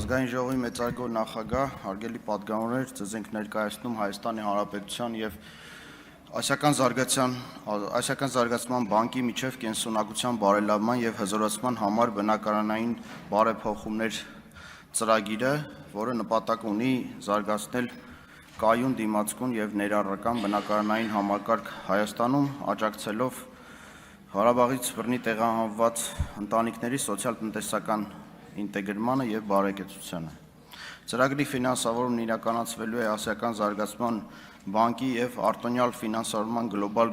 Ազգային ժողովի մեծարգո նախագահ, հարգելի պատգամավորներ, ձեզ ենք ներկայացնում Հայաստանի Հանրապետության և Ասիական զարգացման բանկի միջև կենսունակության բարելավման և հզորացման համար բնակարանային բարեփոխումներ ծրագիրը, որը նպատակ ունի զարգացնել կայուն, դիմացկուն և ներառական բնակարանային համակարգ Հայաստանում, աջակցելով Ղարաբաղից բռնի տեղահանված ընտանիքների սոցիալ-տնտեսական ինտեգրմանը և բարեկեցությանը։ Ծրագրի ֆինանսավորումն իրականացվելու է Ասիական զարգացման բանկի և արտոնյալ ֆինանսավորման գլոբալ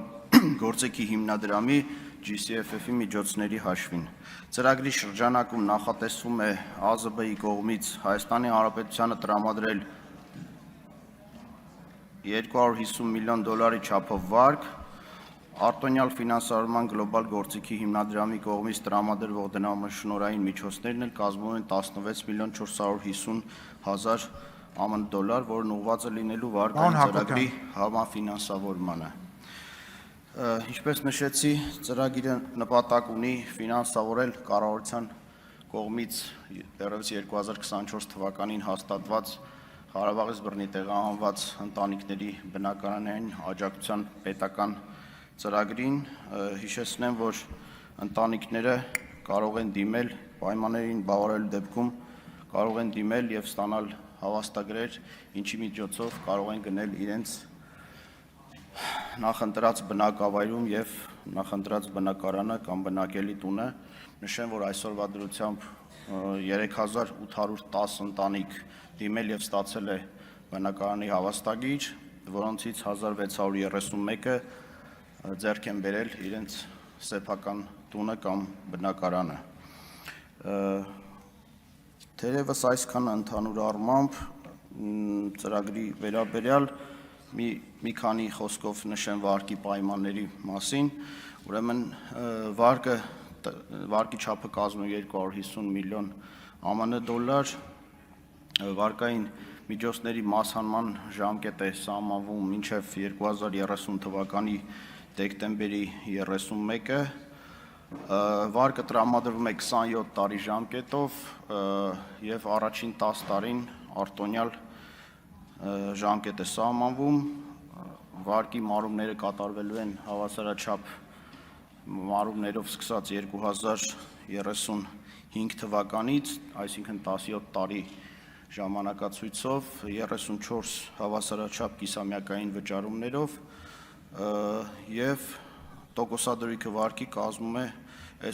գործիքի հիմնադրամի GCFF-ի միջոցների հաշվին։ Ծրագրի շրջանակում նախատեսվում է ԱԶԲ-ի կողմից Հայաստանի Հանրապետությանը տրամադրել $250 միլիոն չափով վարկ, արտոնյալ ֆինանսավորման գլոբալ գործիքի հիմնադրամի կողմից տրամադրվող դրամաշնորհային միջոցներն էլ կազմում են $16 միլիոն 450 հազար ԱՄՆ, որն ուղղված է լինելու վարկային ծրագրի համաֆինանսավորմանը։ Ինչպես նշեցի, ծրագիրը նպատակ ունի ֆինանսավորել կառավարության կողմից 2024 թվականին հաստատված Ղարաբաղից բռնի տեղահանված ընտանիքների բնակարանային աջակցության պետական ծրագրին։ Հիշեցնեմ, որ ընտանիքները կարող են դիմել պայմաններին բավարարելու դեպքում կարող են դիմել և ստանալ հավաստագրեր, ինչի միջոցով կարող են գնել իրենց նախընտրած բնակավայրում և նախընտրած բնակարանը կամ բնակելի տունը։ Նշեմ, որ այսօրվա դրությամբ 3810 ընտանիք դիմել և ստացել է բնակարանի հավաստագիր, որոնցից 1631-ը ձեռք են բերել իրենց սեփական տունը կամ բնակարանը։ Թերևս այսքանը ընդհանուր առմամբ ծրագրի վերաբերյալ, մի քանի խոսքով նշեմ վարկի պայմանների մասին։ Ուրեմն վարկի չափը կազմում է $250 միլիոն ԱՄՆ, վարկային միջոցների մասհանման ժամկետ է սահմանվում մինչև 2030 թվականի դեկտեմբերի 31-ը, վարկը տրամադրվում է 27 տարի ժամկետով և առաջին 10 տարին արտոնյալ ժամկետ է սահմանվում, վարկի մարումները կատարվելու են հավասարաչափ մարումներով սկսած 2035 թվականից, այսինքն 17 տարի ժամանակացույցով, 34 հավասարաչափ կիսամյակային վճարումներով և տոկոսադրույքը վարկի կազմում է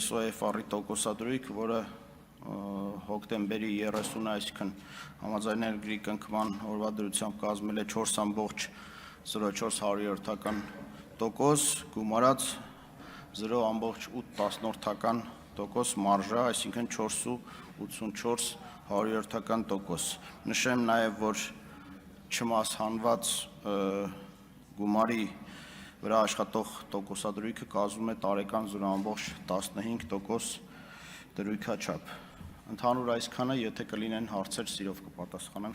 SOFR-ի տոկոսադրույք, որը հոկտեմբերի 30-ը, այսինքն համաձայնագրի կնքման օրվա դրությամբ կազմել է 4,04%, գումարած 0,8% մարժա, այսինքն 4,84%։ Նշեմ նաև, որ չմասհանված գումարի վրա աշխատող տոկոսադրույքը կազմում է տարեկան 0,15% դրույքաչափ։ Ընդհանուր այսքանը, եթե կլինեն հարցեր, սիրով կպատասխանեմ։